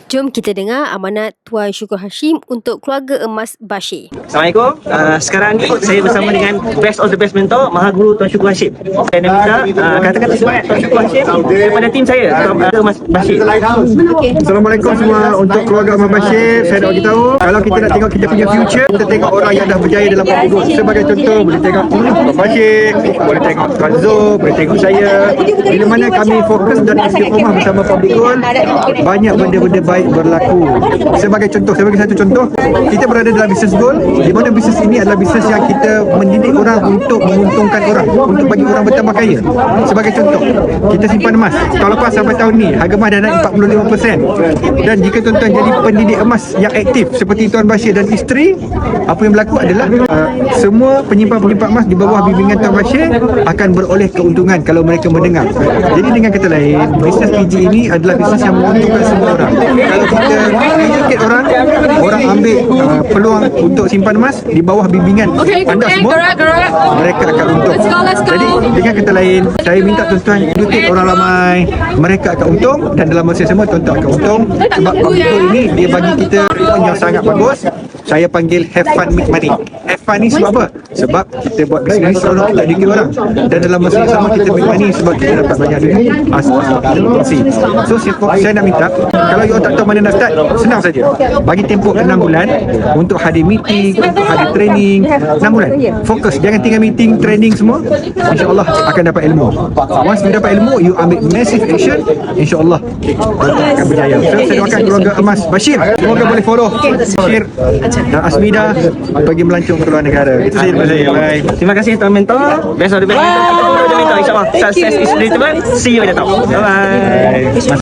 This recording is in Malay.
Jom kita dengar amanat Tuan Syukur Hashim untuk keluarga emas Bashir. Assalamualaikum. Sekarang ni saya bersama dengan best of the best mentor, Maha Guru Tuan Syukur Hashim. Saya nak minta kata-kata semangat Tuan Syukur Hashim daripada tim saya, keluarga Mas Bashir. Assalamualaikum semua. Untuk keluarga Mas Bashir, saya nak bagi tahu, kalau kita nak tengok kita punya future, kita tengok orang yang dah berjaya dalam public. Sebagai contoh, boleh tengok Mas Bashir, boleh tengok Tuan Zul, boleh tengok saya. Bila mana kami fokus dan istiqomah bersama public goal, banyak benda-benda baik berlaku. Sebagai contoh, saya bagi satu contoh, kita berada dalam business goal, di mana bisnes ini adalah bisnes yang kita mendidik orang untuk menguntungkan orang, untuk bagi orang bertambah kaya. Sebagai contoh, kita simpan emas tahun lepas sampai tahun ni harga emas dah naik 45%. Dan jika tuan-tuan jadi pendidik emas yang aktif seperti Tuan Bashir dan isteri, apa yang berlaku adalah semua penyimpan-penyimpan emas di bawah bimbingan Tuan Bashir akan beroleh keuntungan kalau mereka mendengar. Jadi dengan kata lain, bisnes PG ini adalah bisnes yang menguntungkan semua orang. Kalau kita educate orang ambil peluang untuk simpan emas di bawah bimbingan anda semua, mereka akan untung. Jadi dengan kata lain, saya minta tuan-tuan educate orang ramai, mereka akan untung, dan dalam masa sama tuan-tuan akan untung. Sebab public goal ini dia bagi kita treatment yang sangat bagus. Saya panggil have fun make money. Have fun ni sebab apa? Sebab kita buat bisnes selalu kita educate orang, dan dalam masa yang sama kita make money sebab kita dapat banyak duit sebab kita berkongsi. So saya nak minta, kalau you tak tahu mana nak start, senang saja. Bagi tempoh 6 bulan untuk hadir meeting, untuk hadir training. 6 bulan. Fokus, jangan tinggal meeting, training semua. InsyaAllah akan dapat ilmu. Once you dapat ilmu, you ambil massive action, InsyaAllah akan berjaya. So saya doakan keluarga emas Bashir, semoga boleh follow Bashir dan Asmida pergi melancong ke luar negara. Itu saja daripada saya. Bye. Terima kasih Tuan Mentor. Best of the best mentor. InsyaAllah success is relatable. See you at the top. Bye bye.